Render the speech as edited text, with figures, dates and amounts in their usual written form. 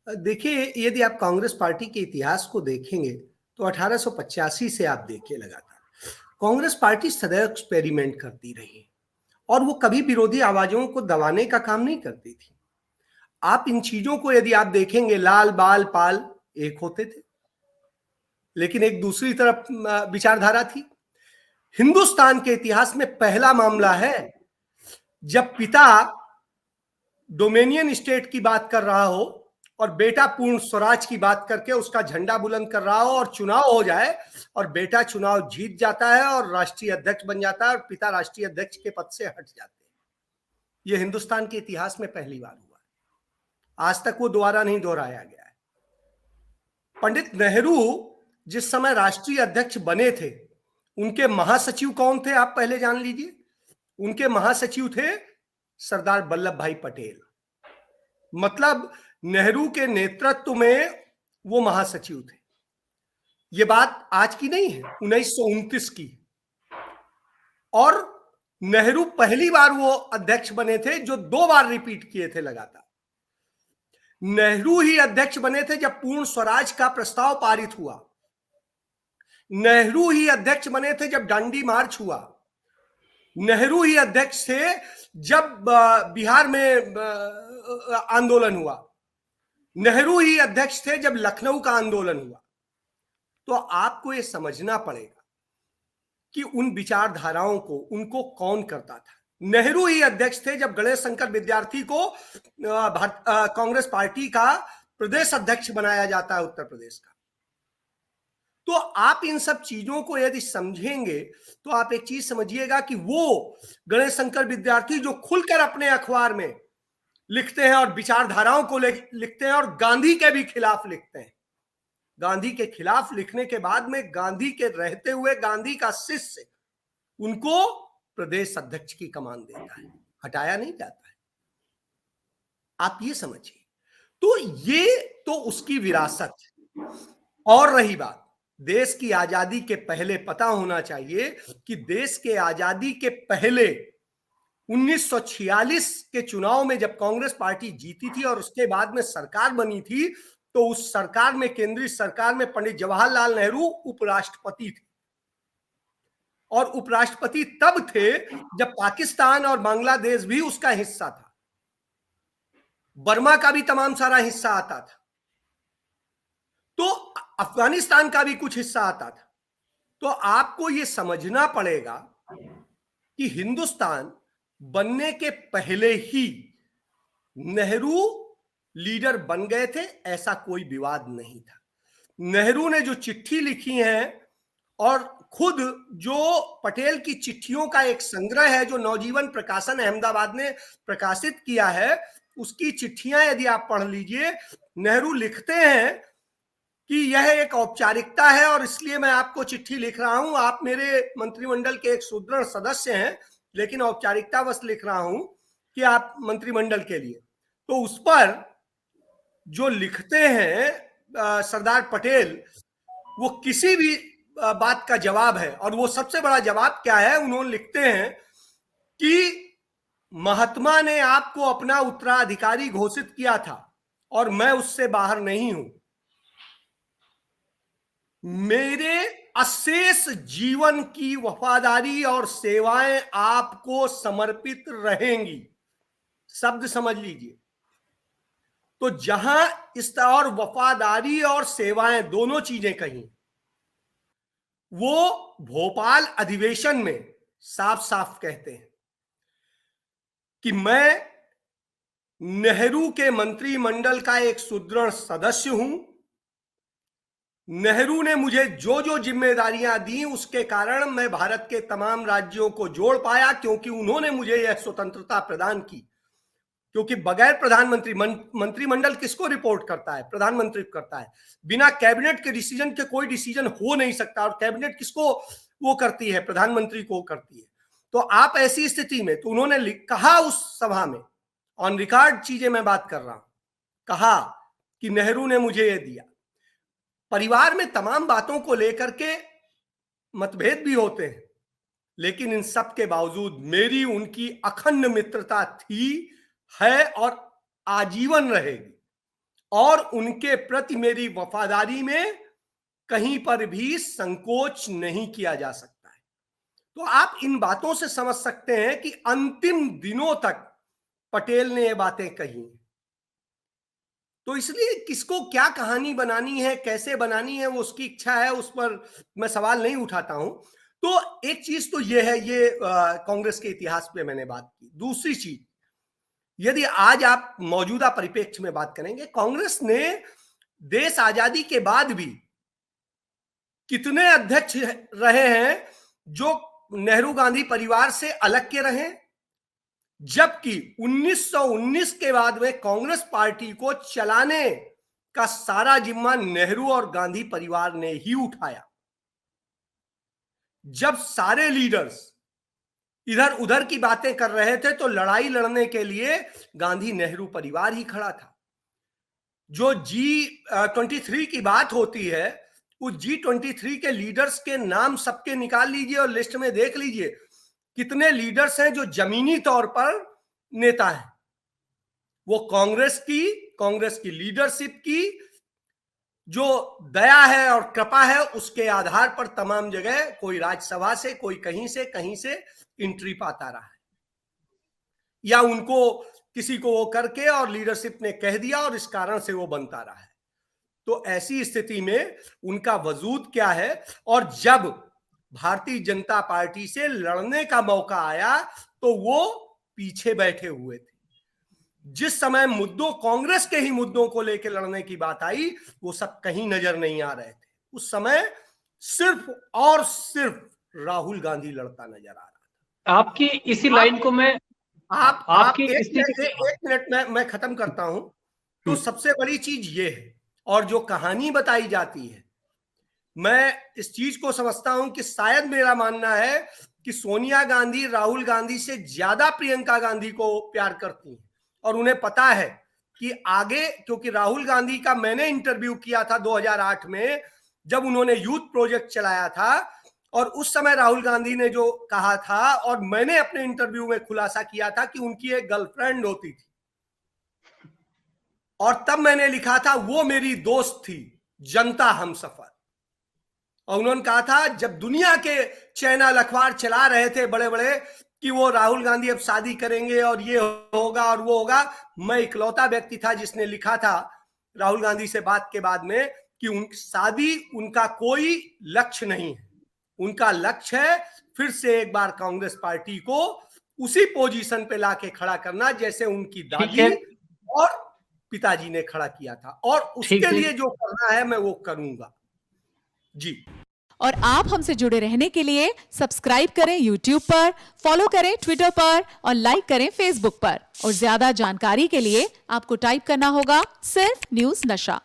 देखिए, यदि आप कांग्रेस पार्टी के इतिहास को देखेंगे तो 1885 से आप देखिए लगातार कांग्रेस पार्टी सदैव एक्सपेरिमेंट करती रही और वो कभी विरोधी आवाजों को दबाने का काम नहीं करती थी। आप इन चीजों को यदि आप देखेंगे, लाल बाल पाल एक होते थे, लेकिन एक दूसरी तरफ विचारधारा थी। हिंदुस्तान के इतिहास में पहला मामला है जब पिता डोमेनियन स्टेट की बात कर रहा हो और बेटा पूर्ण स्वराज की बात करके उसका झंडा बुलंद कर रहा हो और चुनाव हो जाए और बेटा चुनाव जीत जाता है और राष्ट्रीय अध्यक्ष बन जाता है और पिता राष्ट्रीय अध्यक्ष के पद से हट जाते हैं। यह हिंदुस्तान के इतिहास में पहली बार हुआ है। आज तक वो दोबारा नहीं दोहराया गया है। पंडित नेहरू जिस समय राष्ट्रीय अध्यक्ष बने थे, उनके महासचिव कौन थे आप पहले जान लीजिए। उनके महासचिव थे सरदार वल्लभ भाई पटेल। मतलब नेहरू के नेतृत्व में वो महासचिव थे। ये बात आज की नहीं है, 1929 की। और नेहरू पहली बार वो अध्यक्ष बने थे जो 2 बार रिपीट किए थे लगातार। नेहरू ही अध्यक्ष बने थे जब पूर्ण स्वराज का प्रस्ताव पारित हुआ। नेहरू ही अध्यक्ष बने थे जब दांडी मार्च हुआ। नेहरू ही अध्यक्ष थे जब बिहार में आंदोलन हुआ। नेहरू ही अध्यक्ष थे जब लखनऊ का आंदोलन हुआ। तो आपको यह समझना पड़ेगा कि उन विचारधाराओं को उनको कौन करता था। नेहरू ही अध्यक्ष थे जब गणेश शंकर विद्यार्थी को कांग्रेस पार्टी का प्रदेश अध्यक्ष बनाया जाता है उत्तर प्रदेश का। तो आप इन सब चीजों को यदि समझेंगे तो आप एक चीज समझिएगा कि वो गणेश शंकर विद्यार्थी जो खुलकर अपने अखबार में लिखते हैं और विचारधाराओं को लिखते हैं और गांधी के भी खिलाफ लिखते हैं। गांधी के खिलाफ लिखने के बाद में गांधी के रहते हुए गांधी का शिष्य उनको प्रदेश अध्यक्ष की कमान देता है, हटाया नहीं जाता है। आप ये समझिए। तो ये तो उसकी विरासत। और रही बात देश की आजादी के पहले, पता होना चाहिए कि देश के आजादी के पहले 1946 के चुनाव में जब कांग्रेस पार्टी जीती थी और उसके बाद में सरकार बनी थी, तो उस सरकार में, केंद्रीय सरकार में पंडित जवाहरलाल नेहरू उपराष्ट्रपति थे। और उपराष्ट्रपति तब थे जब पाकिस्तान और बांग्लादेश भी उसका हिस्सा था। बर्मा का भी तमाम सारा हिस्सा आता था, तो अफगानिस्तान का भी कुछ हिस्सा आता था। तो आपको यह समझना पड़ेगा कि हिंदुस्तान बनने के पहले ही नेहरू लीडर बन गए थे, ऐसा कोई विवाद नहीं था। नेहरू ने जो चिट्ठी लिखी है और खुद जो पटेल की चिट्ठियों का एक संग्रह है जो नवजीवन प्रकाशन अहमदाबाद ने प्रकाशित किया है, उसकी चिट्ठियां यदि आप पढ़ लीजिए, नेहरू लिखते हैं कि यह एक औपचारिकता है और इसलिए मैं आपको चिट्ठी लिख रहा हूं। आप मेरे मंत्रिमंडल के एक सुदृढ़ सदस्य हैं, लेकिन औपचारिकतावश लिख रहा हूं कि आप मंत्रिमंडल के लिए। तो उस पर जो लिखते हैं सरदार पटेल, वो किसी भी बात का जवाब है। और वो सबसे बड़ा जवाब क्या है, उन्होंने लिखते हैं कि महात्मा ने आपको अपना उत्तराधिकारी घोषित किया था और मैं उससे बाहर नहीं हूं। मेरे अशेष जीवन की वफादारी और सेवाएं आपको समर्पित रहेंगी। शब्द समझ लीजिए। तो जहां इस और वफादारी और सेवाएं दोनों चीजें कही, वो भोपाल अधिवेशन में साफ साफ कहते हैं कि मैं नेहरू के मंत्रिमंडल का एक सुदृढ़ सदस्य हूं। नेहरू ने मुझे जो जो जिम्मेदारियां दी उसके कारण मैं भारत के तमाम राज्यों को जोड़ पाया, क्योंकि उन्होंने मुझे यह स्वतंत्रता प्रदान की। क्योंकि बगैर प्रधानमंत्री, मंत्रिमंडल किसको रिपोर्ट करता है? प्रधानमंत्री करता है। बिना कैबिनेट के डिसीजन के कोई डिसीजन हो नहीं सकता। और कैबिनेट किसको वो करती है? प्रधानमंत्री को करती है। तो आप ऐसी स्थिति में, तो उन्होंने कहा उस सभा में, ऑन रिकॉर्ड चीजें मैं बात कर रहा हूं, कहा कि नेहरू ने मुझे ये दिया। परिवार में तमाम बातों को लेकर के मतभेद भी होते हैं, लेकिन इन सब के बावजूद मेरी उनकी अखंड मित्रता थी, है और आजीवन रहेगी। और उनके प्रति मेरी वफादारी में कहीं पर भी संकोच नहीं किया जा सकता है। तो आप इन बातों से समझ सकते हैं कि अंतिम दिनों तक पटेल ने ये बातें कही। तो इसलिए किसको क्या कहानी बनानी है, कैसे बनानी है, वो उसकी इच्छा है, उस पर मैं सवाल नहीं उठाता हूं। तो एक चीज तो ये है, ये कांग्रेस के इतिहास पे मैंने बात की। दूसरी चीज, यदि आज आप मौजूदा परिप्रेक्ष्य में बात करेंगे, कांग्रेस ने देश आजादी के बाद भी कितने अध्यक्ष रहे हैं जो नेहरू गांधी परिवार से अलग के रहे, जबकि 1919 के बाद में कांग्रेस पार्टी को चलाने का सारा जिम्मा नेहरू और गांधी परिवार ने ही उठाया। जब सारे लीडर्स इधर उधर की बातें कर रहे थे तो लड़ाई लड़ने के लिए गांधी नेहरू परिवार ही खड़ा था। जो G23 की बात होती है, उस G23 के लीडर्स के नाम सबके निकाल लीजिए और लिस्ट में देख लीजिए कितने लीडर्स हैं जो जमीनी तौर पर नेता हैं। वो कांग्रेस की लीडरशिप की जो दया है और कृपा है, उसके आधार पर तमाम जगह कोई राज्यसभा से, कोई कहीं से एंट्री पाता रहा है, या उनको किसी को वो करके और लीडरशिप ने कह दिया और इस कारण से वो बनता रहा है। तो ऐसी स्थिति में उनका वजूद क्या है। और जब भारतीय जनता पार्टी से लड़ने का मौका आया तो वो पीछे बैठे हुए थे। जिस समय मुद्दों, कांग्रेस के ही मुद्दों को लेकर लड़ने की बात आई, वो सब कहीं नजर नहीं आ रहे थे। उस समय सिर्फ और सिर्फ राहुल गांधी लड़ता नजर आ रहा था। आपकी इसी लाइन को मैं आप एक मिनट मैं खत्म करता हूं। तो सबसे बड़ी चीज ये है, और जो कहानी बताई जाती है, मैं इस चीज को समझता हूं कि शायद मेरा मानना है कि सोनिया गांधी राहुल गांधी से ज्यादा प्रियंका गांधी को प्यार करती हैं, और उन्हें पता है कि आगे, क्योंकि राहुल गांधी का मैंने इंटरव्यू किया था 2008 में, जब उन्होंने यूथ प्रोजेक्ट चलाया था, और उस समय राहुल गांधी ने जो कहा था, और मैंने अपने इंटरव्यू में खुलासा किया था कि उनकी एक गर्लफ्रेंड होती थी, और तब मैंने लिखा था वो मेरी दोस्त थी, जनता हमसफर। और उन्होंने कहा था, जब दुनिया के चैनल अखबार चला रहे थे बड़े बड़े कि वो राहुल गांधी अब शादी करेंगे और ये होगा और वो होगा, मैं इकलौता व्यक्ति था जिसने लिखा था राहुल गांधी से बात के बाद में कि शादी उनका कोई लक्ष्य नहीं है, उनका लक्ष्य है फिर से एक बार कांग्रेस पार्टी को उसी पोजीशन पे लाके खड़ा करना जैसे उनकी दादी और पिताजी ने खड़ा किया था, और उसके लिए जो करना है मैं वो करूंगा जी। और आप हमसे जुड़े रहने के लिए सब्सक्राइब करें YouTube पर, फॉलो करें Twitter पर और लाइक करें Facebook पर। और ज्यादा जानकारी के लिए आपको टाइप करना होगा सिर्फ न्यूज़ नशा।